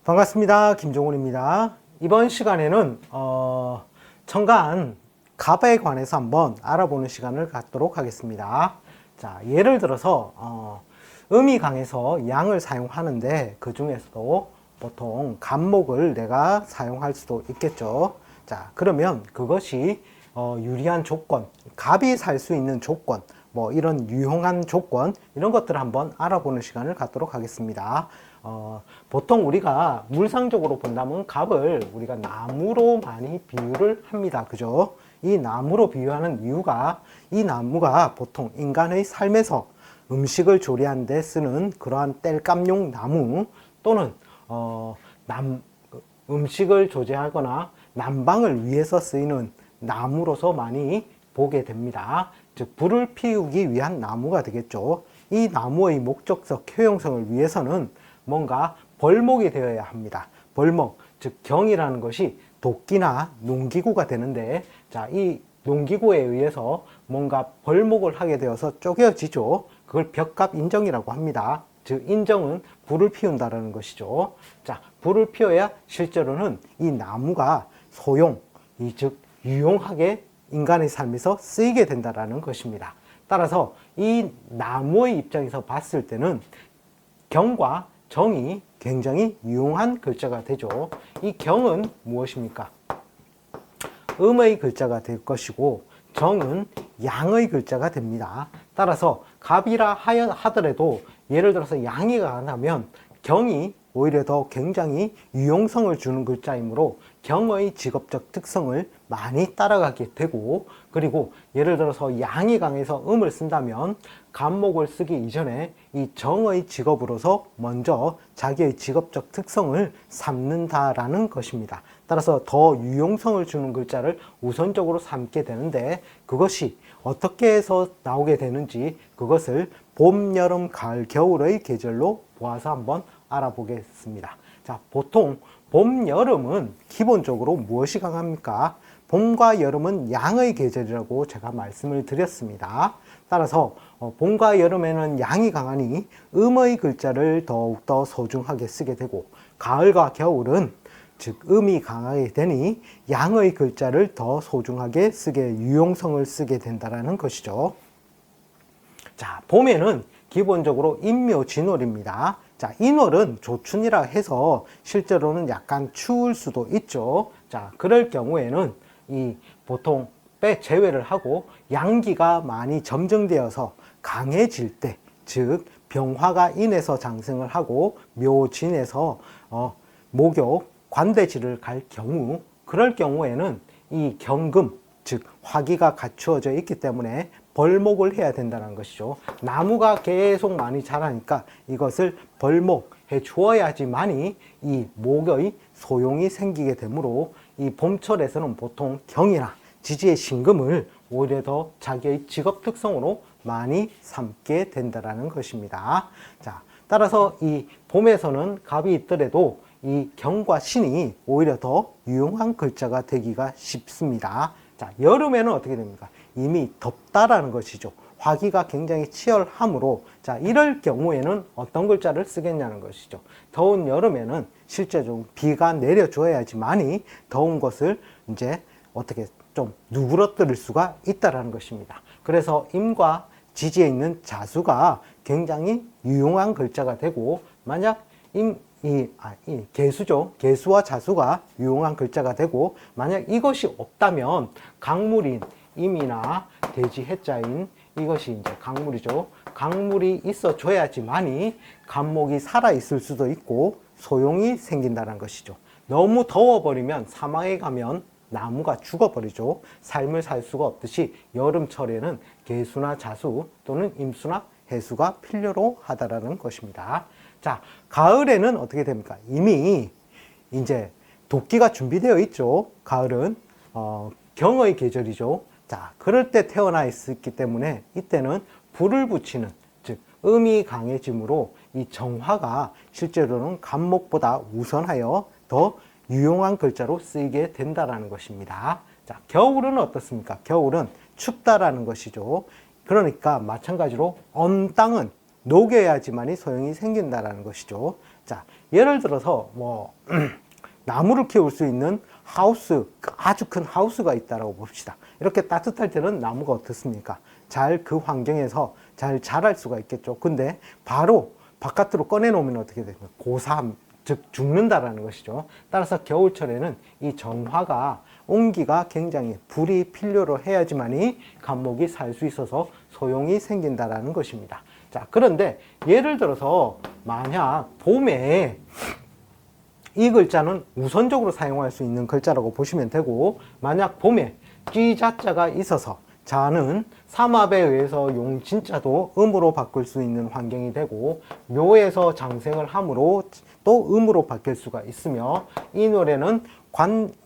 반갑습니다. 김종훈입니다. 이번 시간에는 청간 갑에 관해서 한번 알아보는 시간을 갖도록 하겠습니다. 자, 예를 들어서 음이 강해서 양을 사용하는데 그 중에서도 보통 갑목을 내가 사용할 수도 있겠죠. 자, 그러면 그것이 유리한 조건, 갑이 살 수 있는 조건, 뭐 이런 유용한 조건, 이런 것들을 한번 알아보는 시간을 갖도록 하겠습니다. 보통 우리가 물상적으로 본다면 갑을 우리가 나무로 많이 비유를 합니다. 그죠? 이 나무로 비유하는 이유가 이 나무가 보통 인간의 삶에서 음식을 조리하는 데 쓰는 그러한 땔감용 나무 또는 음식을 조제하거나 난방을 위해서 쓰이는 나무로서 많이 보게 됩니다. 즉 불을 피우기 위한 나무가 되겠죠. 이 나무의 목적성, 효용성을 위해서는 뭔가 벌목이 되어야 합니다. 벌목, 즉 경이라는 것이 도끼나 농기구가 되는데, 자, 이 농기구에 의해서 뭔가 벌목을 하게 되어서 쪼개지죠. 그걸 벽갑 인정이라고 합니다. 즉 인정은 불을 피운다라는 것이죠. 자, 불을 피워야 실제로는 이 나무가 소용, 즉 유용하게 인간의 삶에서 쓰이게 된다라는 것입니다. 따라서 이 나무의 입장에서 봤을 때는 경과 정이 굉장히 유용한 글자가 되죠. 이 경은 무엇입니까? 음의 글자가 될 것이고 정은 양의 글자가 됩니다. 따라서 갑이라 하더라도 예를 들어서 양이 강하다면 경이 오히려 더 굉장히 유용성을 주는 글자이므로 경의 직업적 특성을 많이 따라가게 되고, 그리고 예를 들어서 양이 강해서 음을 쓴다면 갑목을 쓰기 이전에 이 정의 직업으로서 먼저 자기의 직업적 특성을 삼는다라는 것입니다. 따라서 더 유용성을 주는 글자를 우선적으로 삼게 되는데, 그것이 어떻게 해서 나오게 되는지 그것을 봄, 여름, 가을, 겨울의 계절로 보아서 한번 알아보겠습니다. 자, 보통 봄, 여름은 기본적으로 무엇이 강합니까? 봄과 여름은 양의 계절이라고 제가 말씀을 드렸습니다. 따라서 봄과 여름에는 양이 강하니 음의 글자를 더욱더 소중하게 쓰게 되고, 가을과 겨울은 즉 음이 강하게 되니 양의 글자를 더 소중하게 쓰게, 유용성을 쓰게 된다는 것이죠. 자, 봄에는 기본적으로 인묘진월입니다. 자, 인월은 조춘이라 해서 실제로는 약간 추울 수도 있죠. 자, 그럴 경우에는 보통 제외를 하고 양기가 많이 점증되어서 강해질 때, 즉 병화가 인에서 장생을 하고 묘진에서 목욕, 관대지를 갈 경우, 그럴 경우에는 이 경금, 즉 화기가 갖추어져 있기 때문에 벌목을 해야 된다는 것이죠. 나무가 계속 많이 자라니까 이것을 벌목해 주어야지만이 이 목의 소용이 생기게 되므로 이 봄철에서는 보통 경이나 지지의 신금을 오히려 더 자기의 직업 특성으로 많이 삼게 된다는 것입니다. 자, 따라서 이 봄에서는 갑이 있더라도 이 경과 신이 오히려 더 유용한 글자가 되기가 쉽습니다. 자, 여름에는 어떻게 됩니까? 이미 덥다라는 것이죠. 화기가 굉장히 치열하므로, 자, 이럴 경우에는 어떤 글자를 쓰겠냐는 것이죠. 더운 여름에는 실제적으로 비가 내려줘야지만이 더운 것을 이제 어떻게 좀 누그러뜨릴 수가 있다라는 것입니다. 그래서 임과 지지에 있는 자수가 굉장히 유용한 글자가 되고, 만약 개수죠. 개수와 자수가 유용한 글자가 되고, 만약 이것이 없다면 강물인 임이나 돼지 해자인 이것이 이제 강물이죠. 강물이 있어 줘야지만이 갑목이 살아 있을 수도 있고 소용이 생긴다는 것이죠. 너무 더워버리면 사막에 가면 나무가 죽어버리죠. 삶을 살 수가 없듯이 여름철에는 개수나 자수 또는 임수나 해수가 필요로 하다라는 것입니다. 자, 가을에는 어떻게 됩니까? 이미 이제 도끼가 준비되어 있죠. 가을은 경의 계절이죠. 자, 그럴 때 태어나 있었기 때문에 이때는 불을 붙이는, 즉 음이 강해지므로 이 정화가 실제로는 갑목보다 우선하여 더 유용한 글자로 쓰이게 된다라는 것입니다. 자, 겨울은 어떻습니까? 겨울은 춥다라는 것이죠. 그러니까 마찬가지로 언 땅은 녹여야지만이 소용이 생긴다라는 것이죠. 자, 예를 들어서 뭐 나무를 키울 수 있는 하우스, 아주 큰 하우스가 있다라고 봅시다. 이렇게 따뜻할 때는 나무가 어떻습니까? 잘 그 환경에서 잘 자랄 수가 있겠죠. 근데 바로 바깥으로 꺼내 놓으면 어떻게 됩니까? 고사함, 즉 죽는다라는 것이죠. 따라서 겨울철에는 이 정화가, 온기가 굉장히, 불이 필요로 해야지만이 감목이 살 수 있어서 소용이 생긴다라는 것입니다. 자, 그런데 예를 들어서 만약 봄에 이 글자는 우선적으로 사용할 수 있는 글자라고 보시면 되고, 만약 봄에 쥐자자가 있어서 자는 삼합에 의해서 용진자도 음으로 바꿀 수 있는 환경이 되고, 묘에서 장생을 함으로 또 음으로 바뀔 수가 있으며, 이 노래는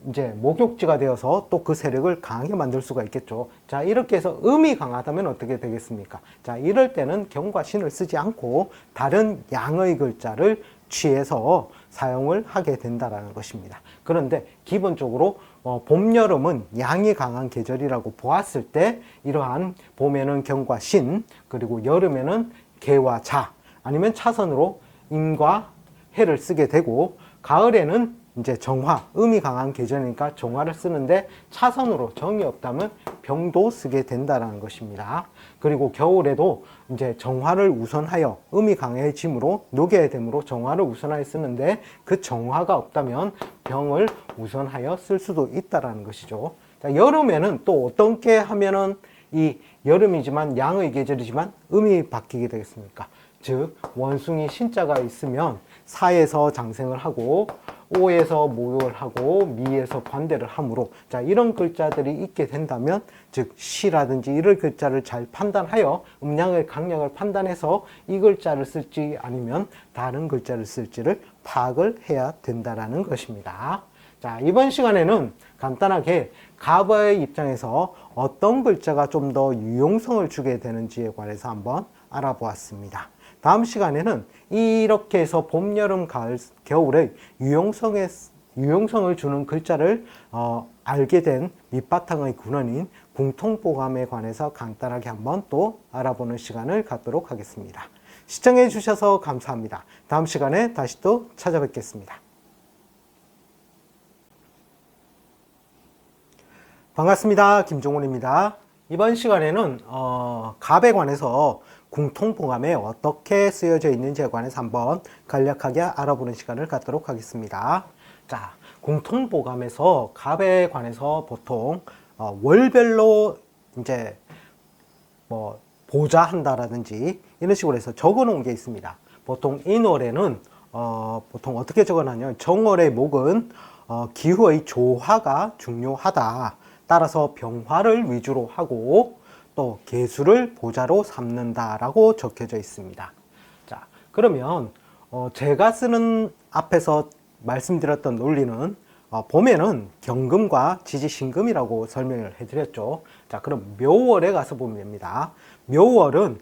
이제 목욕지가 되어서 또 그 세력을 강하게 만들 수가 있겠죠. 자, 이렇게 해서 음이 강하다면 어떻게 되겠습니까? 자, 이럴 때는 경과 신을 쓰지 않고 다른 양의 글자를 취해서 사용을 하게 된다는 것입니다. 그런데 기본적으로 봄, 여름은 양이 강한 계절이라고 보았을 때 이러한 봄에는 경과 신, 그리고 여름에는 개와 자, 아니면 차선으로 임과 해를 쓰게 되고, 가을에는 이제 정화, 음이 강한 계절이니까 정화를 쓰는데 차선으로 정이 없다면 병도 쓰게 된다는 것입니다. 그리고 겨울에도 이제 정화를 우선하여 음이 강해짐으로 녹여야 되므로 정화를 우선하여 쓰는데, 그 정화가 없다면 병을 우선하여 쓸 수도 있다는 것이죠. 자, 여름에는 또 어떻게 하면은 이 여름이지만 양의 계절이지만 음이 바뀌게 되겠습니까? 즉 원숭이 신자가 있으면 사에서 장생을 하고 오에서 모욕을 하고 미에서 관대를 함으로, 자, 이런 글자들이 있게 된다면, 즉 시라든지 이런 글자를 잘 판단하여 음양의 강약을 판단해서 이 글자를 쓸지 아니면 다른 글자를 쓸지를 파악을 해야 된다라는 것입니다. 자, 이번 시간에는 간단하게 갑의 입장에서 어떤 글자가 좀 더 유용성을 주게 되는지에 관해서 한번 알아보았습니다. 다음 시간에는 이렇게 해서 봄, 여름, 가을, 겨울의 유용성을 주는 글자를 알게 된 밑바탕의 근원인 궁통보감에 관해서 간단하게 한번 또 알아보는 시간을 갖도록 하겠습니다. 시청해 주셔서 감사합니다. 다음 시간에 다시 또 찾아뵙겠습니다. 반갑습니다. 김종훈입니다. 이번 시간에는 갑에 관해서 궁통보감에 어떻게 쓰여져 있는지에 관해서 한번 간략하게 알아보는 시간을 갖도록 하겠습니다. 자, 궁통보감에서 갑에 관해서 보통 월별로 이제 뭐 보자한다라든지 이런 식으로 해서 적어 놓은 게 있습니다. 보통 이 노래는 보통 어떻게 적어 놨냐면, 정월의 목은 기후의 조화가 중요하다. 따라서 병화를 위주로 하고 또 개수를 보자로 삼는다라고 적혀져 있습니다. 자, 그러면 제가 쓰는 앞에서 말씀드렸던 논리는 봄에는 경금과 지지신금이라고 설명을 해드렸죠. 자, 그럼 묘월에 가서 보면 됩니다. 묘월은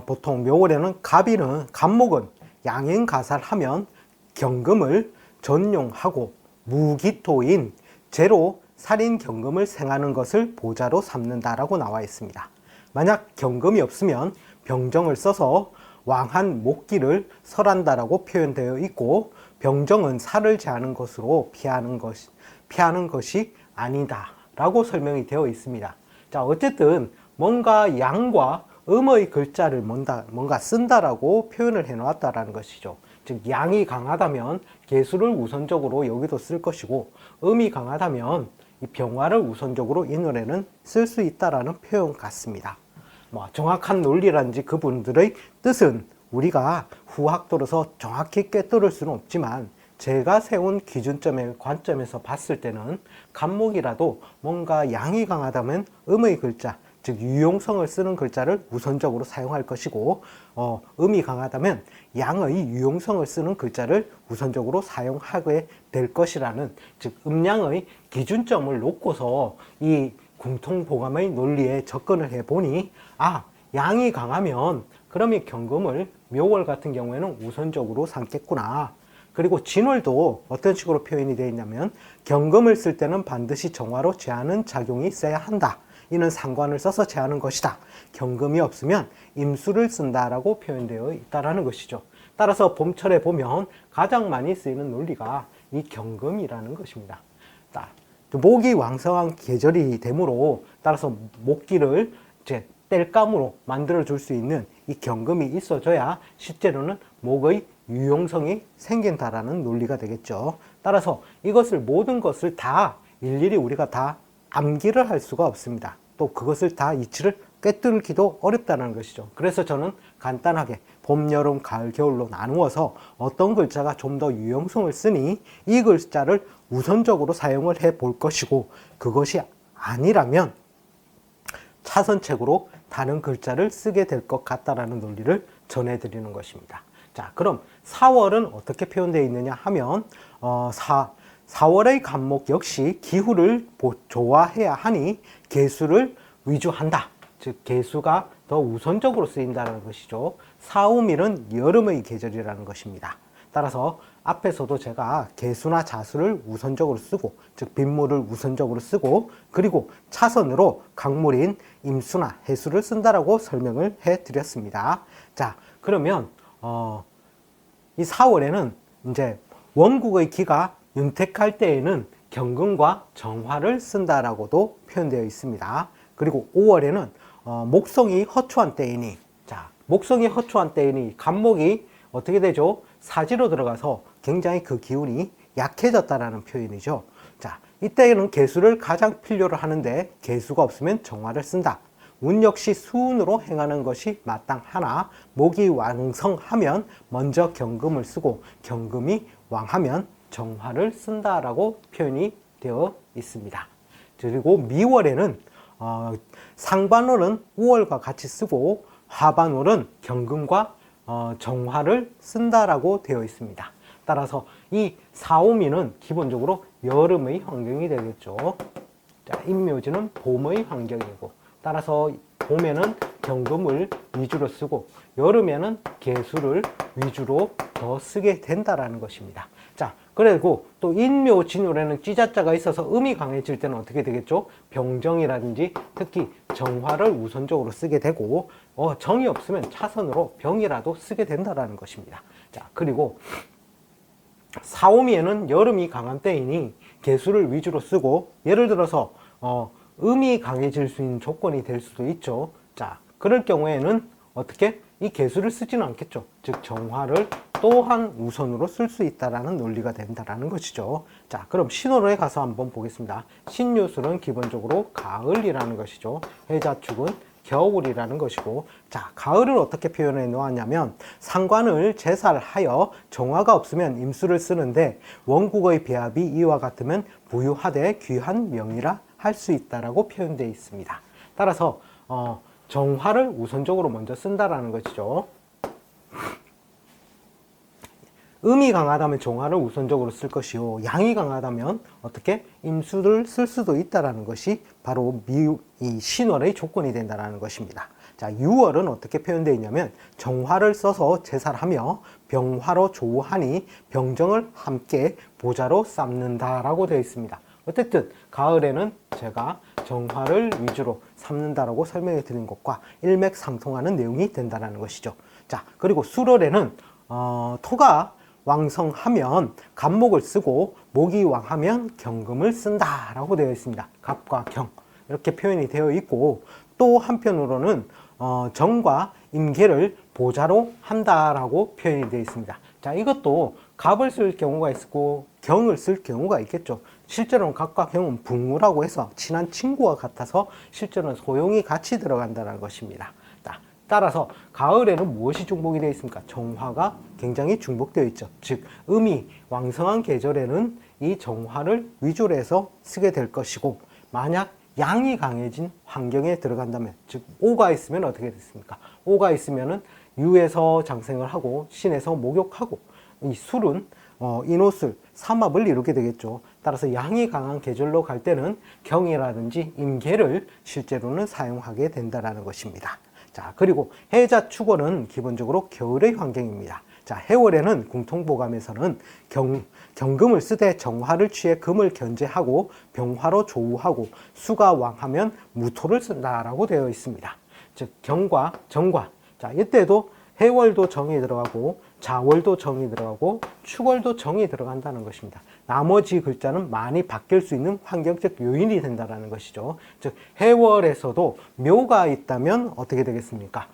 보통 묘월에는 갑목은 양행가살하면 경금을 전용하고 무기토인 제로 살인 경금을 생하는 것을 보자로 삼는다라고 나와 있습니다. 만약 경금이 없으면 병정을 써서 왕한 목기를 설한다라고 표현되어 있고, 병정은 살을 제하는 것으로 피하는 것이 아니다라고 설명이 되어 있습니다. 자, 어쨌든 뭔가 양과 음의 글자를 뭔가 쓴다라고 표현을 해 놓았다라는 것이죠. 즉 양이 강하다면 개수를 우선적으로 여기도 쓸 것이고, 음이 강하다면 이 병화를 우선적으로 이 노래는 쓸 수 있다라는 표현 같습니다. 뭐 정확한 논리라든지 그분들의 뜻은 우리가 후학도로서 정확히 꿰뚫을 수는 없지만, 제가 세운 관점에서 봤을 때는 갑목이라도 뭔가 양이 강하다면 음의 글자, 즉 유용성을 쓰는 글자를 우선적으로 사용할 것이고, 음이 강하다면 양의 유용성을 쓰는 글자를 우선적으로 사용하게 될 것이라는, 즉 음양의 기준점을 놓고서 이 궁통보감의 논리에 접근을 해보니, 양이 강하면 그러면 경금을 묘월 같은 경우에는 우선적으로 삼겠구나. 그리고 진월도 어떤 식으로 표현이 되어 있냐면, 경금을 쓸 때는 반드시 정화로 제하는 작용이 있어야 한다. 이는 상관을 써서 제하는 것이다. 경금이 없으면 임수를 쓴다라고 표현되어 있다라는 것이죠. 따라서 봄철에 보면 가장 많이 쓰이는 논리가 이 경금이라는 것입니다. 목이 왕성한 계절이 되므로 따라서 목기를 이제 땔감으로 만들어 줄 수 있는 이 경금이 있어줘야 실제로는 목의 유용성이 생긴다라는 논리가 되겠죠. 따라서 이것을 모든 것을 다 일일이 우리가 다 암기를 할 수가 없습니다. 또 그것을 다 이치를 꿰뚫기도 어렵다는 것이죠. 그래서 저는 간단하게 봄, 여름, 가을, 겨울로 나누어서 어떤 글자가 좀 더 유용성을 쓰니 이 글자를 우선적으로 사용을 해 볼 것이고, 그것이 아니라면 차선책으로 다른 글자를 쓰게 될 것 같다라는 논리를 전해드리는 것입니다. 자, 그럼 4월은 어떻게 표현되어 있느냐 하면 4월의 간목 역시 기후를 좋아해야 하니 개수를 위주한다. 즉 개수가 더 우선적으로 쓰인다는 것이죠. 사우밀은 여름의 계절이라는 것입니다. 따라서 앞에서도 제가 개수나 자수를 우선적으로 쓰고, 즉 빗물을 우선적으로 쓰고, 그리고 차선으로 강물인 임수나 해수를 쓴다라고 설명을 해드렸습니다. 자, 그러면 이 4월에는 이제 원국의 기가 윤택할 때에는 경금과 정화를 쓴다라고도 표현되어 있습니다. 그리고 5월에는 목성이 허초한 때이니, 자, 목성이 허초한 때이니 간목이 어떻게 되죠? 사지로 들어가서 굉장히 그 기운이 약해졌다라는 표현이죠. 자, 이때에는 개수를 가장 필요로 하는데 개수가 없으면 정화를 쓴다. 운 역시 수운으로 행하는 것이 마땅하나 목이 왕성하면 먼저 경금을 쓰고 경금이 왕하면 정화를 쓴다라고 표현이 되어 있습니다. 그리고 미월에는 상반월은 우월과 같이 쓰고 하반월은 경금과 정화를 쓴다라고 되어 있습니다. 따라서 이 사오미는 기본적으로 여름의 환경이 되겠죠. 자, 인묘지는 봄의 환경이고, 따라서 봄에는 경금을 위주로 쓰고 여름에는 개수를 위주로 더 쓰게 된다라는 것입니다. 자, 그리고 또 인묘 진월에는 찌자자가 있어서 음이 강해질 때는 어떻게 되겠죠? 병정이라든지 특히 정화를 우선적으로 쓰게 되고, 정이 없으면 차선으로 병이라도 쓰게 된다라는 것입니다. 자, 그리고 사오미에는 여름이 강한 때이니 개수를 위주로 쓰고, 예를 들어서 음이 강해질 수 있는 조건이 될 수도 있죠. 자, 그럴 경우에는 어떻게? 이 개수를 쓰지는 않겠죠. 즉 정화를 또한 우선으로 쓸 수 있다라는 논리가 된다라는 것이죠. 자, 그럼 신호로에 가서 한번 보겠습니다. 신유술은 기본적으로 가을이라는 것이죠. 해자축은 겨울이라는 것이고, 자, 가을을 어떻게 표현해 놓았냐면 상관을 제살하여 정화가 없으면 임수를 쓰는데 원국의 배합이 이와 같으면 부유하되 귀한 명이라 할 수 있다라고 표현되어 있습니다. 따라서 정화를 우선적으로 먼저 쓴다라는 것이죠. 음이 강하다면 정화를 우선적으로 쓸 것이요, 양이 강하다면 어떻게 임수를 쓸 수도 있다라는 것이 바로 이 신월의 조건이 된다라는 것입니다. 자, 6월은 어떻게 표현되어 있냐면 정화를 써서 제살하며 병화로 조우하니 병정을 함께 보자로 삼는다라고 되어 있습니다. 어쨌든 가을에는 제가 정화를 위주로 삼는다라고 설명해 드린 것과 일맥상통하는 내용이 된다는 것이죠. 자, 그리고 수월에는 토가 왕성하면 간목을 쓰고 목이 왕하면 경금을 쓴다라고 되어 있습니다. 갑과 경 이렇게 표현이 되어 있고, 또 한편으로는 정과 임계를 보자로 한다라고 표현이 되어 있습니다. 자, 이것도 갑을 쓸 경우가 있고 경을 쓸 경우가 있겠죠. 실제로는 갑과 경은 붕우라고 해서 친한 친구와 같아서 실제로는 소용이 같이 들어간다는 것입니다. 따라서 가을에는 무엇이 중복이 되어 있습니까? 정화가 굉장히 중복되어 있죠. 즉 음이 왕성한 계절에는 이 정화를 위주로 해서 쓰게 될 것이고, 만약 양이 강해진 환경에 들어간다면, 즉 오가 있으면 어떻게 됐습니까? 오가 있으면은 유에서 장생을 하고 신에서 목욕하고, 이 술은 인호술, 삼합을 이루게 되겠죠. 따라서 양이 강한 계절로 갈 때는 경이라든지 임계를 실제로는 사용하게 된다는 것입니다. 자, 그리고 해자 축월은 기본적으로 겨울의 환경입니다. 자, 해월에는 궁통보감에서는 경금을 쓰되 정화를 취해 금을 견제하고 병화로 조우하고 수가 왕하면 무토를 쓴다라고 되어 있습니다. 즉 경과, 정과. 자, 이때도 해월도 정이 들어가고 자월도 정이 들어가고 축월도 정이 들어간다는 것입니다. 나머지 글자는 많이 바뀔 수 있는 환경적 요인이 된다는 것이죠. 즉 해월에서도 묘가 있다면 어떻게 되겠습니까?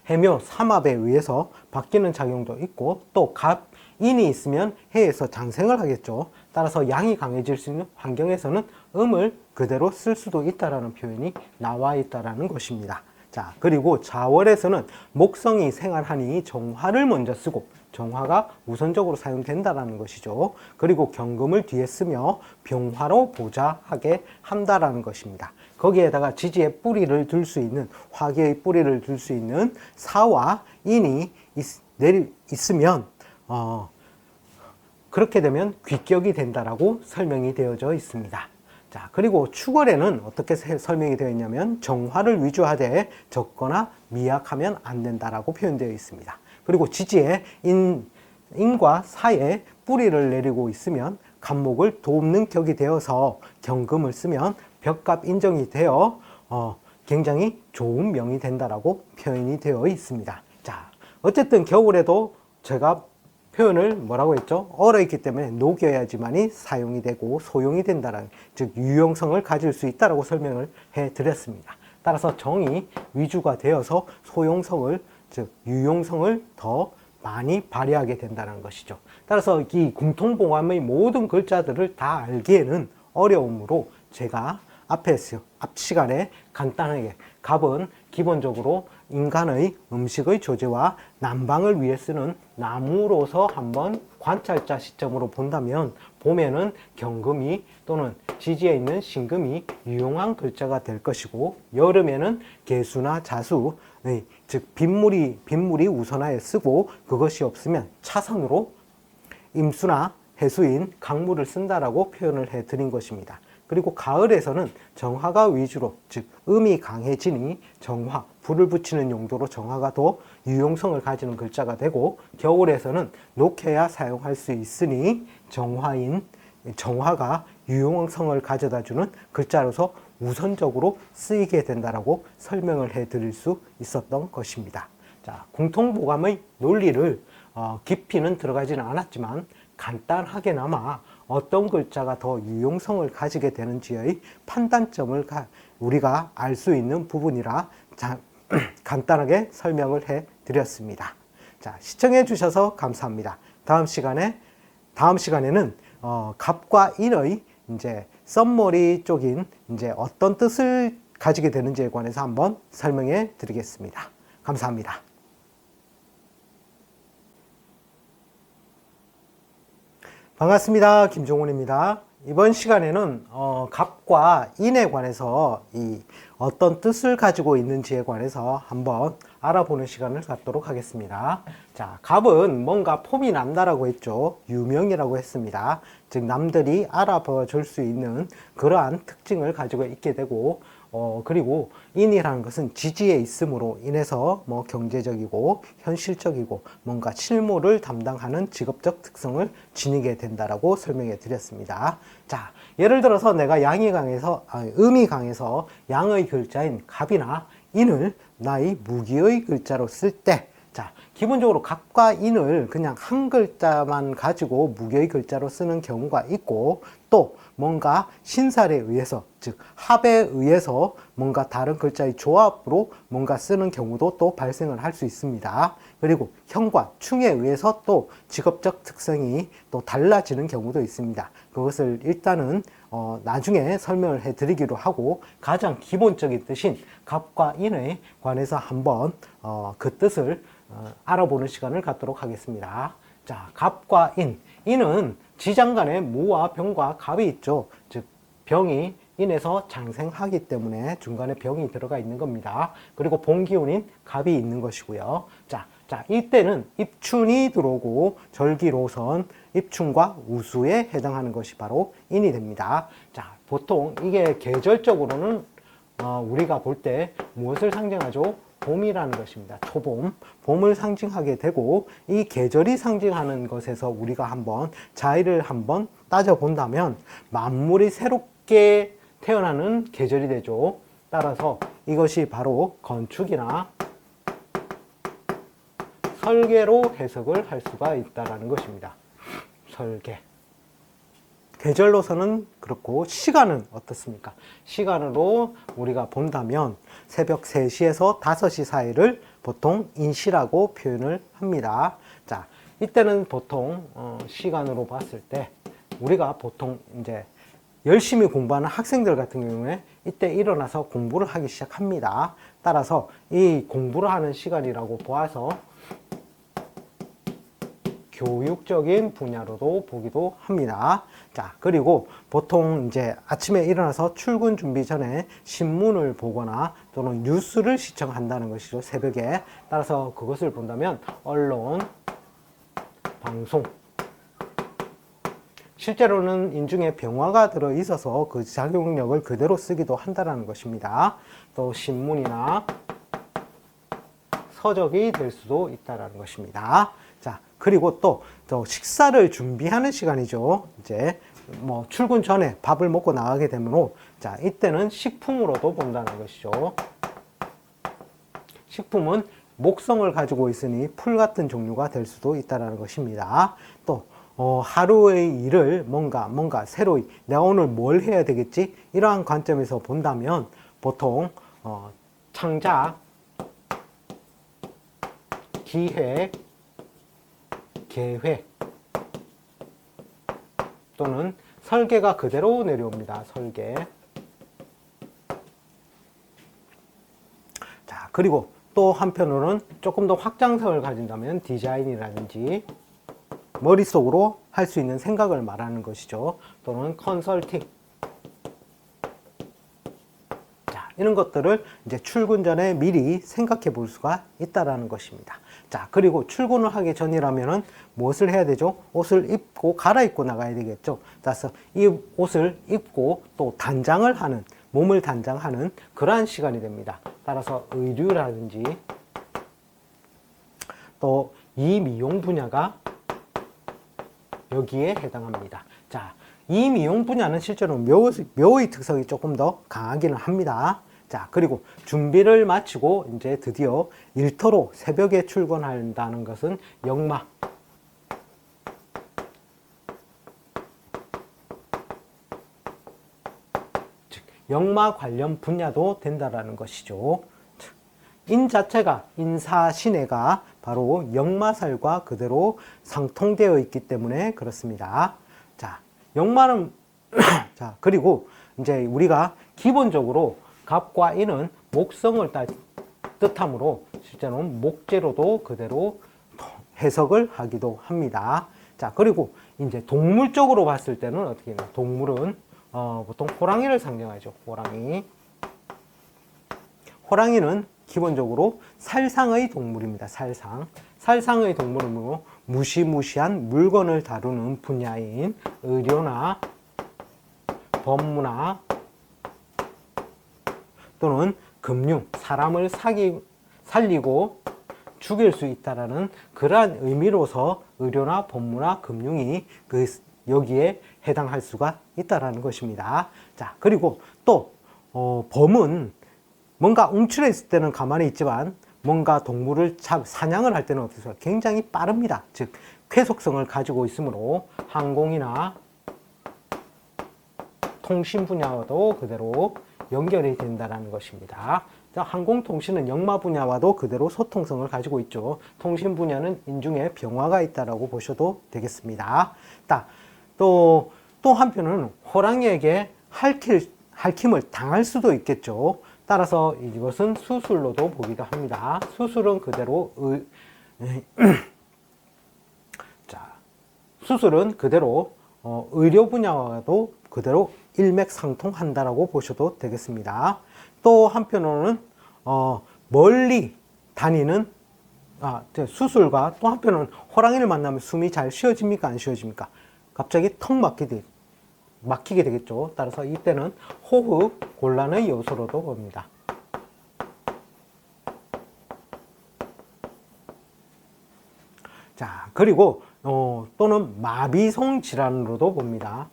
해묘, 삼합에 의해서 바뀌는 작용도 있고 또 갑, 인이 있으면 해에서 장생을 하겠죠. 따라서 양이 강해질 수 있는 환경에서는 음을 그대로 쓸 수도 있다라는 표현이 나와 있다라는 것입니다. 자, 그리고 자월에서는 목성이 생활하니 정화를 먼저 쓰고 정화가 우선적으로 사용된다라는 것이죠. 그리고 경금을 뒤에 쓰며 병화로 보좌하게 한다라는 것입니다. 거기에다가 지지의 뿌리를 둘 수 있는, 화계의 뿌리를 둘 수 있는 사와 인이 있으면 그렇게 되면 귀격이 된다라고 설명이 되어져 있습니다. 자, 그리고 축월에는 어떻게 설명이 되어 있냐면 정화를 위주하되 적거나 미약하면 안 된다라고 표현되어 있습니다. 그리고 지지에 인과 사에 뿌리를 내리고 있으면 간목을 돕는 격이 되어서 경금을 쓰면 벽갑 인정이 되어 굉장히 좋은 명이 된다라고 표현이 되어 있습니다. 자, 어쨌든 겨울에도 제가 표현을 뭐라고 했죠? 얼어있기 때문에 녹여야지만이 사용이 되고 소용이 된다는, 즉 유용성을 가질 수 있다라고 설명을 해드렸습니다. 따라서 정이 위주가 되어서 소용성을, 즉 유용성을 더 많이 발휘하게 된다는 것이죠. 따라서 이 궁통보감의 모든 글자들을 다 알기에는 어려우므로 제가 앞 시간에 간단하게 갑은 기본적으로 인간의 음식의 조제와 난방을 위해 쓰는 나무로서 한번 관찰자 시점으로 본다면 봄에는 경금이 또는 지지에 있는 신금이 유용한 글자가 될 것이고 여름에는 개수나 자수, 즉 빗물이 우선하여 쓰고 그것이 없으면 차선으로 임수나 해수인 강물을 쓴다라고 표현을 해드린 것입니다. 그리고 가을에서는 정화가 위주로, 즉 음이 강해지니 정화, 불을 붙이는 용도로 정화가 더 유용성을 가지는 글자가 되고 겨울에서는 녹해야 사용할 수 있으니 정화가 유용성을 가져다주는 글자로서 우선적으로 쓰이게 된다라고 설명을 해드릴 수 있었던 것입니다. 자, 궁통보감의 논리를 깊이는 들어가지는 않았지만 간단하게나마 어떤 글자가 더 유용성을 가지게 되는지의 판단점을 우리가 알 수 있는 부분이라 간단하게 설명을 해드렸습니다. 자, 시청해 주셔서 감사합니다. 다음 시간에는 갑과 인의 이제 썸머리 쪽인 이제 어떤 뜻을 가지게 되는지에 관해서 한번 설명해 드리겠습니다. 감사합니다. 반갑습니다. 김종훈입니다. 이번 시간에는 갑과 인에 관해서 어떤 뜻을 가지고 있는지에 관해서 한번 알아보는 시간을 갖도록 하겠습니다. 자, 갑은 뭔가 폼이 남다라고 했죠. 유명이라고 했습니다. 즉 남들이 알아봐 줄 수 있는 그러한 특징을 가지고 있게 되고 그리고 인이라는 것은 지지에 있음으로 인해서 뭐 경제적이고 현실적이고 뭔가 실무를 담당하는 직업적 특성을 지니게 된다라고 설명해 드렸습니다. 자, 예를 들어서 내가 음이 강해서 양의 글자인 갑이나 인을 나의 무기의 글자로 쓸 때, 자, 기본적으로 갑과 인을 그냥 한 글자만 가지고 무기의 글자로 쓰는 경우가 있고 또 뭔가 신살에 의해서, 즉 합에 의해서 뭔가 다른 글자의 조합으로 뭔가 쓰는 경우도 또 발생을 할 수 있습니다. 그리고 형과 충에 의해서 또 직업적 특성이 또 달라지는 경우도 있습니다. 그것을 일단은 나중에 설명을 해드리기로 하고 가장 기본적인 뜻인 갑과 인에 관해서 한번 그 뜻을 알아보는 시간을 갖도록 하겠습니다. 자, 갑과 인은 지장간에 무와 병과 갑이 있죠. 즉 병이 인해서 장생하기 때문에 중간에 병이 들어가 있는 겁니다. 그리고 본기운인 갑이 있는 것이고요. 자, 이때는 입춘이 들어오고 절기로선 입춘과 우수에 해당하는 것이 바로 인이 됩니다. 자, 보통 이게 계절적으로는 우리가 볼 때 무엇을 상징하죠? 봄이라는 것입니다. 초봄, 봄을 상징하게 되고 이 계절이 상징하는 것에서 우리가 한번 차이를 한번 따져본다면 만물이 새롭게 태어나는 계절이 되죠. 따라서 이것이 바로 건축이나 설계로 해석을 할 수가 있다는 것입니다. 설계. 계절로서는 그렇고 시간은 어떻습니까? 시간으로 우리가 본다면 새벽 3시에서 5시 사이를 보통 인시라고 표현을 합니다. 자, 이때는 보통 시간으로 봤을 때 우리가 보통 이제 열심히 공부하는 학생들 같은 경우에 이때 일어나서 공부를 하기 시작합니다. 따라서 이 공부를 하는 시간이라고 보아서 교육적인 분야로도 보기도 합니다. 자, 그리고 보통 이제 아침에 일어나서 출근 준비 전에 신문을 보거나 또는 뉴스를 시청한다는 것이죠. 새벽에. 따라서 그것을 본다면 언론, 방송. 실제로는 인중에 병화가 들어 있어서 그 작용력을 그대로 쓰기도 한다는 것입니다. 또 신문이나 서적이 될 수도 있다는 것입니다. 자, 그리고 또 식사를 준비하는 시간이죠. 이제 뭐 출근 전에 밥을 먹고 나가게 되면 자, 이때는 식품으로도 본다는 것이죠. 식품은 목성을 가지고 있으니 풀 같은 종류가 될 수도 있다는 것입니다. 또 하루의 일을 뭔가 새로이 내가 오늘 뭘 해야 되겠지? 이러한 관점에서 본다면 보통 창작, 기획, 계획 또는 설계가 그대로 내려옵니다. 설계. 자, 그리고 또 한편으로는 조금 더 확장성을 가진다면 디자인이라든지 머릿속으로 할 수 있는 생각을 말하는 것이죠. 또는 컨설팅. 자, 이런 것들을 이제 출근 전에 미리 생각해 볼 수가 있다는 것입니다. 자, 그리고 출근을 하기 전이라면은 무엇을 해야 되죠? 옷을 입고 갈아입고 나가야 되겠죠. 그래서 이 옷을 입고 또 단장을 하는, 몸을 단장하는 그러한 시간이 됩니다. 따라서 의류라든지 또 이 미용 분야가 여기에 해당합니다. 자, 이 미용 분야는 실제로 묘의 특성이 조금 더 강하기는 합니다. 자, 그리고 준비를 마치고 이제 드디어 일터로 새벽에 출근한다는 것은 역마. 즉, 역마 관련 분야도 된다라는 것이죠. 인 자체가, 인사신해가 바로 역마살과 그대로 상통되어 있기 때문에 그렇습니다. 자, 역마는, 자, 그리고 이제 우리가 기본적으로 갑과 인은 목성을 뜻하므로 실제로는 목재로도 그대로 해석을 하기도 합니다. 자, 그리고 이제 동물적으로 봤을 때는 어떻게 되나? 동물은 보통 호랑이를 상징하죠. 호랑이. 호랑이는 기본적으로 살상의 동물입니다. 살상. 살상의 동물은 뭐 무시무시한 물건을 다루는 분야인 의료나 법무나 또는 금융, 사람을 살리고 죽일 수 있다라는 그러한 의미로서 의료나 법무나 금융이 여기에 해당할 수가 있다라는 것입니다. 자, 그리고 또 범은 뭔가 움츠려 있을 때는 가만히 있지만 뭔가 동물을 사냥을 할 때는 어떻습니까? 굉장히 빠릅니다. 즉 쾌속성을 가지고 있으므로 항공이나 통신 분야와도 그대로 연결이 된다는 것입니다. 자, 항공통신은 역마 분야와도 그대로 소통성을 가지고 있죠. 통신 분야는 인중에 병화가 있다라고 보셔도 되겠습니다. 또 한편은 호랑이에게 핥힘을 당할 수도 있겠죠. 따라서 이것은 수술로도 보기도 합니다. 수술은 그대로 자, 수술은 그대로 의료 분야와도 그대로 일맥상통한다라고 보셔도 되겠습니다. 또 한편으로는 멀리 다니는 수술과 또 한편으로는 호랑이를 만나면 숨이 잘 쉬어집니까? 안 쉬어집니까? 갑자기 턱 막히게 되겠죠. 따라서 이때는 호흡 곤란의 요소로도 봅니다. 자, 그리고 또는 마비성 질환으로도 봅니다.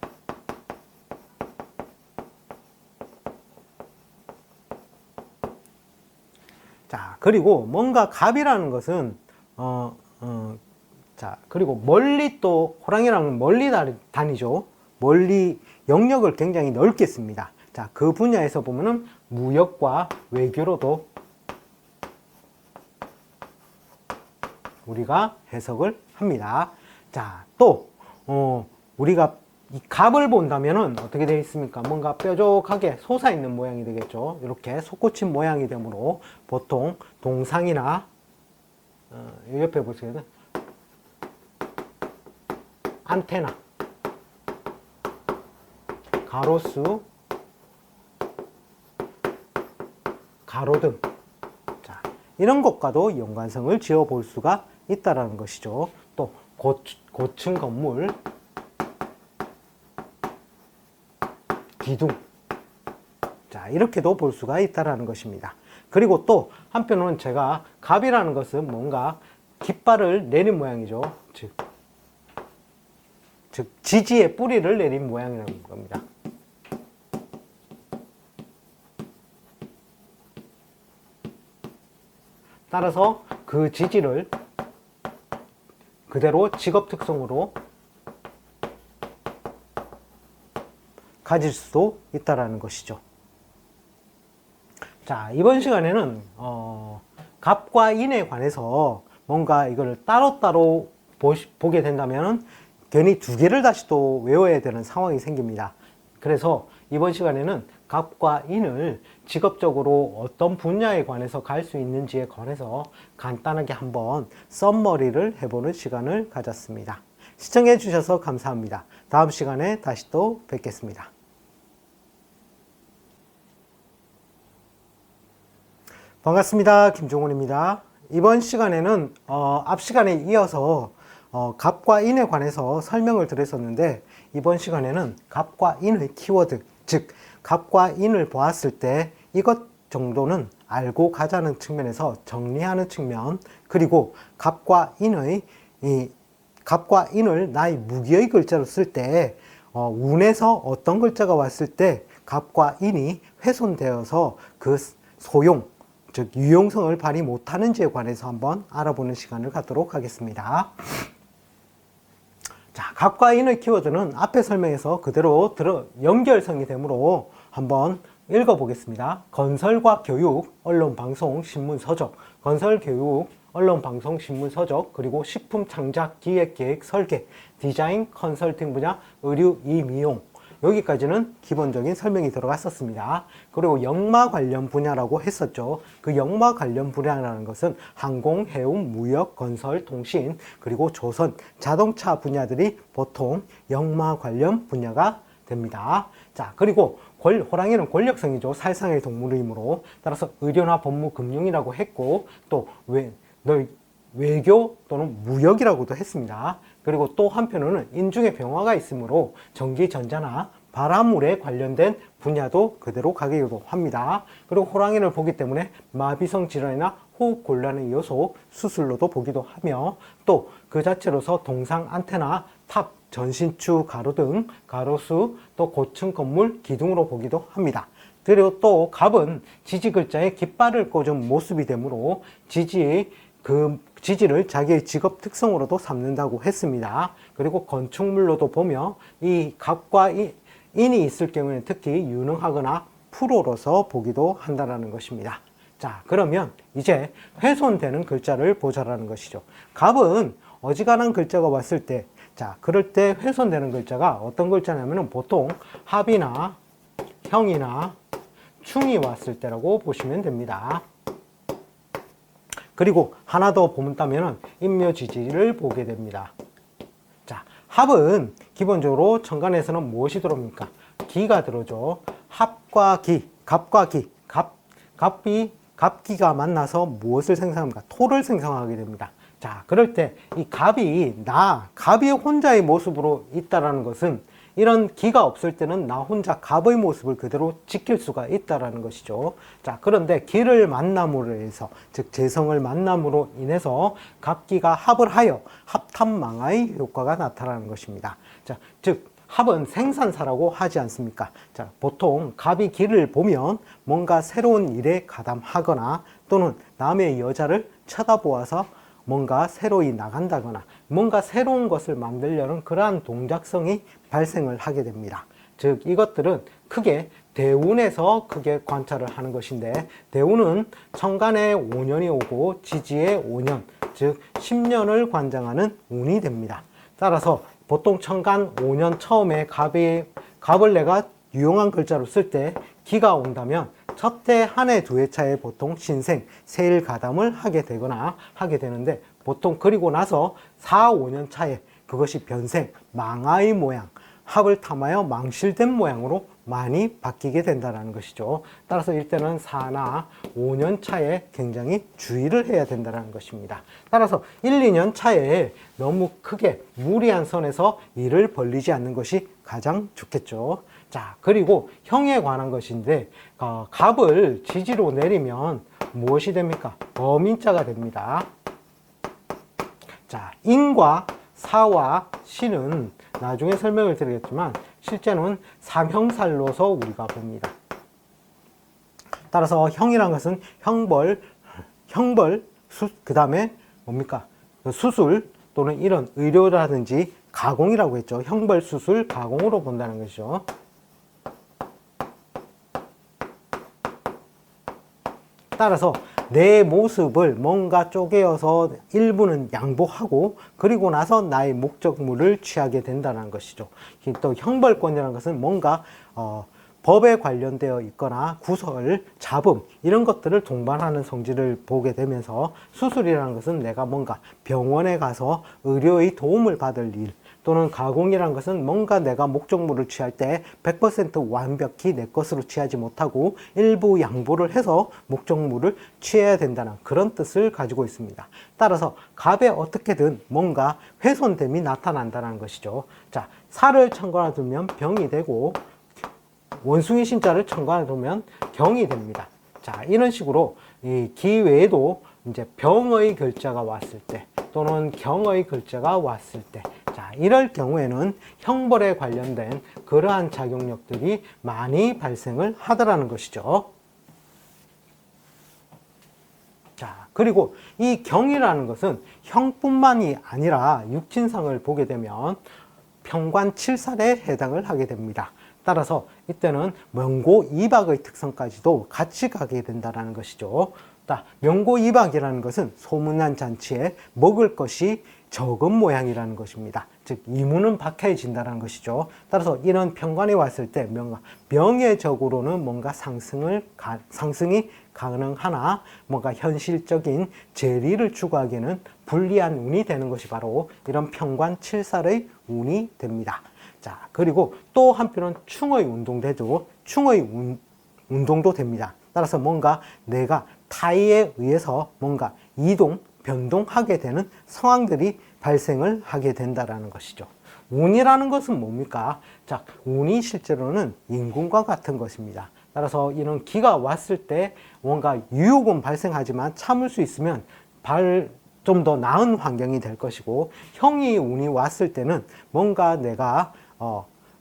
자, 그리고 뭔가 갑이라는 것은 자, 그리고 멀리 또 호랑이랑은 멀리 다니죠. 멀리 영역을 굉장히 넓게 씁니다. 자, 그 분야에서 보면은 무역과 외교로도 우리가 해석을 합니다. 자, 또 우리가 이 갑을 본다면은 어떻게 되어 있습니까? 뭔가 뾰족하게 솟아있는 모양이 되겠죠. 이렇게 솟구친 모양이 되므로 보통 동상이나 옆에 보시면 안테나, 가로수, 가로등, 자, 이런 것과도 연관성을 지어 볼 수가 있다라는 것이죠. 또 고층 건물, 기둥, 자, 이렇게도 볼 수가 있다라는 것입니다. 그리고 또 한편으로는 제가 갑이라는 것은 뭔가 깃발을 내린 모양이죠. 즉 지지의 뿌리를 내린 모양이라는 겁니다. 따라서 그 지지를 그대로 직업 특성으로 가질 수도 있다라는 것이죠. 자, 이번 시간에는 갑과 인에 관해서 뭔가 이걸 따로따로 보게 된다면 괜히 두 개를 다시 또 외워야 되는 상황이 생깁니다. 그래서 이번 시간에는 갑과 인을 직업적으로 어떤 분야에 관해서 갈 수 있는지에 관해서 간단하게 한번 썸머리를 해보는 시간을 가졌습니다. 시청해 주셔서 감사합니다. 다음 시간에 다시 또 뵙겠습니다. 반갑습니다. 김종훈입니다. 이번 시간에는 앞 시간에 이어서 갑과 인에 관해서 설명을 드렸었는데, 이번 시간에는 갑과 인의 키워드, 즉 갑과 인을 보았을 때 이것 정도는 알고 가자는 측면에서 정리하는 측면, 그리고 갑과 인을 나의 무기의 글자로 쓸 때 운에서 어떤 글자가 왔을 때 갑과 인이 훼손되어서 그 소용, 즉 유용성을 발휘 못하는지에 관해서 한번 알아보는 시간을 갖도록 하겠습니다. 자, 갑과 인의 키워드는 앞에 설명에서 그대로 연결성이 되므로 한번 읽어보겠습니다. 건설과 교육, 언론, 방송, 신문, 서적, 건설, 교육, 언론, 방송, 신문, 서적, 그리고 식품, 창작, 기획, 계획, 설계, 디자인, 컨설팅 분야, 의류, 미용, 여기까지는 기본적인 설명이 들어갔었습니다. 그리고 역마 관련 분야라고 했었죠. 그 역마 관련 분야라는 것은 항공, 해운, 무역, 건설, 통신, 그리고 조선, 자동차 분야들이 보통 역마 관련 분야가 됩니다. 자, 그리고 호랑이는 권력성이죠. 살상의 동물이므로. 따라서 의료나 법무, 금융이라고 했고, 또 외교 또는 무역이라고도 했습니다. 그리고 또 한편으로는 인중에 병화가 있으므로 전기, 전자나 발암물에 관련된 분야도 그대로 가기도 합니다. 그리고 호랑이를 보기 때문에 마비성 질환이나 호흡 곤란의 요소, 수술로도 보기도 하며, 또 그 자체로서 동상, 안테나, 탑, 전신추, 가로등, 가로수, 또 고층 건물, 기둥으로 보기도 합니다. 그리고 또 갑은 지지 글자에 깃발을 꽂은 모습이 되므로 지지를 자기의 직업 특성으로도 삼는다고 했습니다. 그리고 건축물로도 보며 이 갑과 인이 있을 경우에는 특히 유능하거나 프로로서 보기도 한다는 것입니다. 자, 그러면 이제 훼손되는 글자를 보자라는 것이죠. 갑은 어지간한 글자가 왔을 때, 자, 그럴 때 훼손되는 글자가 어떤 글자냐면 보통 합이나 형이나 충이 왔을 때라고 보시면 됩니다. 그리고 하나 더 본다면 인묘지지를 보게 됩니다. 자, 합은 기본적으로 천간에서는 무엇이 들어옵니까? 기가 들어오죠. 합과 기, 갑과 기, 갑기가 만나서 무엇을 생성합니까? 토를 생성하게 됩니다. 자, 그럴 때 이 갑이 혼자의 모습으로 있다라는 것은 이런 기가 없을 때는 나 혼자 갑의 모습을 그대로 지킬 수가 있다라는 것이죠. 자, 그런데 기를 만남으로 해서, 즉 재성을 만남으로 인해서 갑기가 합을 하여 합탑망하의 효과가 나타나는 것입니다. 자, 즉 합은 생산사라고 하지 않습니까? 자, 보통 갑이 기를 보면 뭔가 새로운 일에 가담하거나 또는 남의 여자를 쳐다보아서 뭔가 새로이 나간다거나 뭔가 새로운 것을 만들려는 그러한 동작성이 발생을 하게 됩니다. 즉 이것들은 크게 대운에서 크게 관찰을 하는 것인데, 대운은 천간에 5년이 오고 지지에 5년, 즉 10년을 관장하는 운이 됩니다. 따라서 보통 천간 5년 처음에 갑을 내가 유용한 글자로 쓸 때 기가 온다면 첫 해, 한 해, 두 해 차에 보통 신생, 세일 가담을 하게 되거나 하게 되는데, 보통 그리고 나서 4, 5년 차에 그것이 변생, 망하의 모양, 합을 탐하여 망실된 모양으로 많이 바뀌게 된다는 것이죠. 따라서 이때는 4나 5년 차에 굉장히 주의를 해야 된다는 것입니다. 따라서 1, 2년 차에 너무 크게 무리한 선에서 일을 벌리지 않는 것이 가장 좋겠죠. 자, 그리고 형에 관한 것인데, 갑을 지지로 내리면 무엇이 됩니까? 범인자가 됩니다. 자, 인과 사와 신은 나중에 설명을 드리겠지만 실제는 삼형살로서 우리가 봅니다. 따라서 형이란 것은 형벌, 그 다음에 뭡니까? 수술 또는 이런 의료라든지 가공이라고 했죠. 형벌, 수술, 가공으로 본다는 것이죠. 따라서 내 모습을 뭔가 쪼개어서 일부는 양보하고 그리고 나서 나의 목적물을 취하게 된다는 것이죠. 또 형벌권이라는 것은 뭔가 법에 관련되어 있거나 구설, 잡음 이런 것들을 동반하는 성질을 보게 되면서, 수술이라는 것은 내가 뭔가 병원에 가서 의료의 도움을 받을 일, 또는 가공이라는 것은 뭔가 내가 목적물을 취할 때 100% 완벽히 내 것으로 취하지 못하고 일부 양보를 해서 목적물을 취해야 된다는 그런 뜻을 가지고 있습니다. 따라서 갑에 어떻게든 뭔가 훼손됨이 나타난다는 것이죠. 자, 살을 천간에 두면 병이 되고 원숭이 신자를 천간에 두면 경이 됩니다. 자, 이런 식으로 이 기 외에도 이제 병의 글자가 왔을 때 또는 경의 글자가 왔을 때, 자, 이럴 경우에는 형벌에 관련된 그러한 작용력들이 많이 발생을 하더라는 것이죠. 자, 그리고 이 경이라는 것은 형뿐만이 아니라 육친상을 보게 되면 평관 7살에 해당을 하게 됩니다. 따라서 이때는 명고 이박의 특성까지도 같이 가게 된다는 것이죠. 명고 이박이라는 것은 소문난 잔치에 먹을 것이 적은 모양이라는 것입니다. 즉 이문은 박해진다는 것이죠. 따라서 이런 평관에 왔을 때 명예적으로는 뭔가 상승이 가능하나 뭔가 현실적인 재리를 추구하기에는 불리한 운이 되는 것이 바로 이런 평관 7살의 운이 됩니다. 자, 그리고 또 한편은 충의 운동대도 충의 운동도 됩니다. 따라서 뭔가 내가 타의에 의해서 뭔가 이동, 변동하게 되는 상황들이 발생을 하게 된다는 것이죠. 운이라는 것은 뭡니까? 자, 운이 실제로는 인군과 같은 것입니다. 따라서 이런 기가 왔을 때 뭔가 유혹은 발생하지만 참을 수 있으면 좀 더 나은 환경이 될 것이고, 형이 운이 왔을 때는 뭔가 내가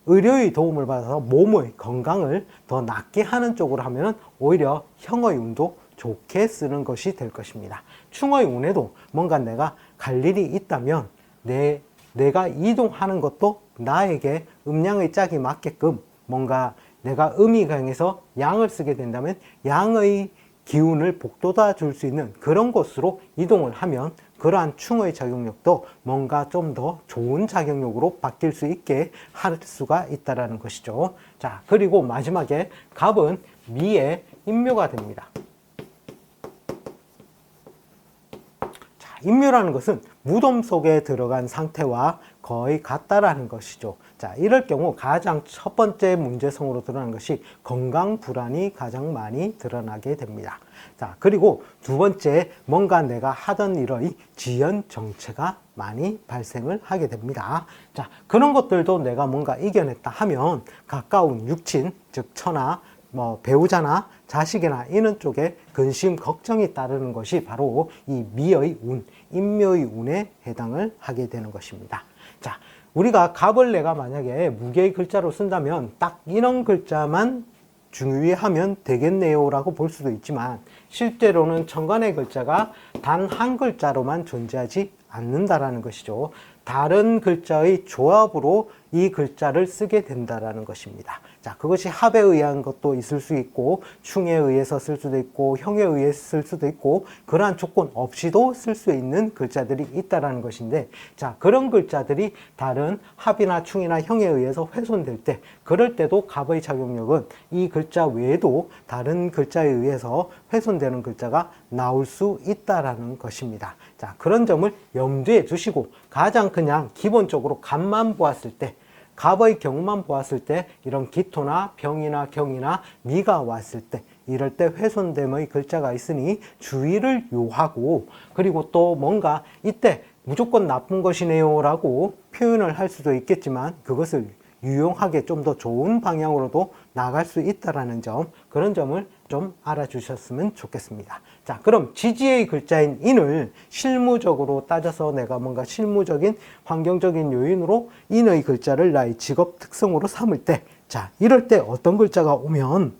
의료의 도움을 받아서 몸의 건강을 더 낫게 하는 쪽으로 하면 오히려 형의 운도 좋게 쓰는 것이 될 것입니다. 충의 운에도 뭔가 내가 갈 일이 있다면 내가 이동하는 것도 나에게 음양의 짝이 맞게끔 뭔가 내가 음이 강해서 양을 쓰게 된다면 양의 기운을 북돋아 줄 수 있는 그런 곳으로 이동을 하면 그러한 충의 작용력도 뭔가 좀 더 좋은 작용력으로 바뀔 수 있게 할 수가 있다는 것이죠. 자, 그리고 마지막에 갑은 미의 인묘가 됩니다. 자, 인묘라는 것은 무덤 속에 들어간 상태와 거의 같다라는 것이죠. 자, 이럴 경우 가장 첫 번째 문제성으로 드러나는 것이 건강 불안이 가장 많이 드러나게 됩니다. 자, 그리고 두 번째, 뭔가 내가 하던 일의 지연 정체가 많이 발생을 하게 됩니다. 자, 그런 것들도 내가 뭔가 이겨냈다 하면 가까운 육친, 즉 처나 배우자나 자식이나 이런 쪽에 근심, 걱정이 따르는 것이 바로 이 미의 운, 인묘의 운에 해당을 하게 되는 것입니다. 자, 우리가 갑을 내가 만약에 무게의 글자로 쓴다면 딱 이런 글자만 중요하면 되겠네요 라고 볼 수도 있지만, 실제로는 천간의 글자가 단 한 글자로만 존재하지 않는다라는 것이죠. 다른 글자의 조합으로 이 글자를 쓰게 된다라는 것입니다. 자, 그것이 합에 의한 것도 있을 수 있고, 충에 의해서 쓸 수도 있고, 형에 의해서 쓸 수도 있고, 그러한 조건 없이도 쓸 수 있는 글자들이 있다라는 것인데, 자, 그런 글자들이 다른 합이나 충이나 형에 의해서 훼손될 때, 그럴 때도 갑의 작용력은 이 글자 외에도 다른 글자에 의해서 훼손되는 글자가 나올 수 있다라는 것입니다. 자, 그런 점을 염두에 두시고, 가장 그냥 기본적으로 갑만 보았을 때, 갑의 경우만 보았을 때 이런 기토나 병이나 경이나 미가 왔을 때, 이럴 때 훼손됨의 글자가 있으니 주의를 요하고, 그리고 또 뭔가 이때 무조건 나쁜 것이네요 라고 표현을 할 수도 있겠지만, 그것을 유용하게 좀 더 좋은 방향으로도 나갈 수 있다는 점, 그런 점을 좀 알아주셨으면 좋겠습니다. 자, 그럼 지지의 글자인 인을 실무적으로 따져서 내가 뭔가 실무적인 환경적인 요인으로 인의 글자를 나의 직업 특성으로 삼을 때, 자, 이럴 때 어떤 글자가 오면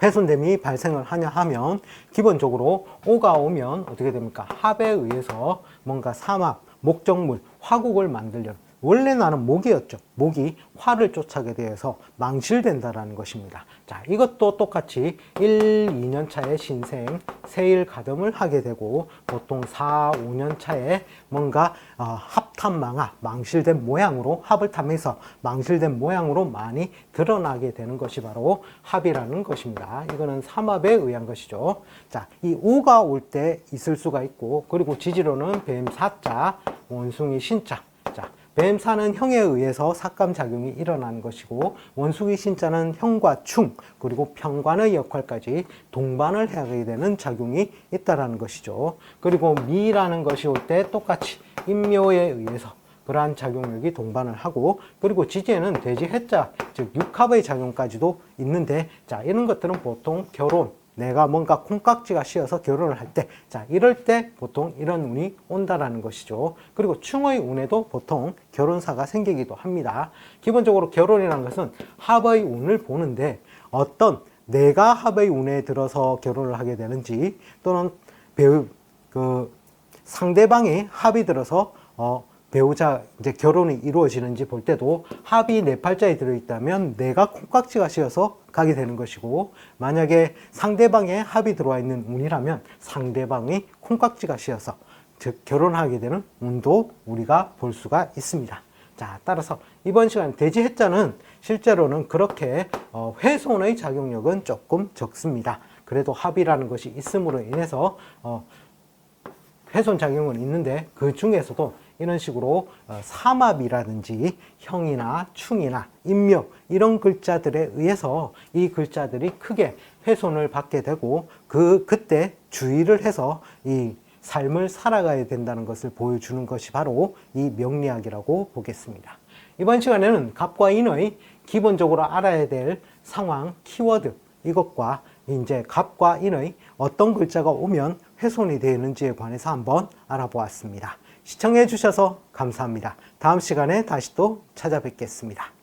훼손됨이 발생을 하냐 하면, 기본적으로 오가 오면 어떻게 됩니까? 합에 의해서 뭔가 사막, 목적물, 화국을 만들려는, 원래 나는 목이었죠. 목이 화를 쫓아게 되어서 망실된다라는 것입니다. 자, 이것도 똑같이 1, 2년 차에 신생, 세일 가담을 하게 되고, 보통 4, 5년 차에 뭔가 합탐망화, 망실된 모양으로, 합을 탐해서 망실된 모양으로 많이 드러나게 되는 것이 바로 합이라는 것입니다. 이거는 삼합에 의한 것이죠. 자, 이 우가 올 때 있을 수가 있고, 그리고 지지로는 뱀 사자, 원숭이 신자. 자, 뱀사는 형에 의해서 삭감작용이 일어나는 것이고, 원숭이 신자는 형과 충, 그리고 평관의 역할까지 동반을 하게 되는 작용이 있다는 것이죠. 그리고 미라는 것이 올 때 똑같이 인묘에 의해서 그러한 작용력이 동반을 하고, 그리고 지지에는 돼지 해자, 즉 육합의 작용까지도 있는데, 자, 이런 것들은 보통 결혼, 내가 뭔가 콩깍지가 씌어서 결혼을 할 때, 자, 이럴 때 보통 이런 운이 온다라는 것이죠. 그리고 충의 운에도 보통 결혼사가 생기기도 합니다. 기본적으로 결혼이라는 것은 합의 운을 보는데, 어떤 내가 합의 운에 들어서 결혼을 하게 되는지, 또는 상대방이 합이 들어서 배우자 이제 결혼이 이루어지는지 볼 때도, 합이 내 팔자에 들어있다면 내가 콩깍지가 씌어서 가게 되는 것이고, 만약에 상대방의 합이 들어와 있는 운이라면 상대방이 콩깍지가 씌어서, 즉 결혼하게 되는 운도 우리가 볼 수가 있습니다. 자, 따라서 이번 시간 돼지 해자는 실제로는 그렇게 훼손의 작용력은 조금 적습니다. 그래도 합이라는 것이 있음으로 인해서 훼손 작용은 있는데, 그 중에서도 이런 식으로 삼합이라든지 형이나 충이나 인묘, 이런 글자들에 의해서 이 글자들이 크게 훼손을 받게 되고, 그때 주의를 해서 이 삶을 살아가야 된다는 것을 보여주는 것이 바로 이 명리학이라고 보겠습니다. 이번 시간에는 갑과 인의 기본적으로 알아야 될 상황, 키워드, 이것과 이제 갑과 인의 어떤 글자가 오면 훼손이 되는지에 관해서 한번 알아보았습니다. 시청해 주셔서 감사합니다. 다음 시간에 다시 또 찾아뵙겠습니다.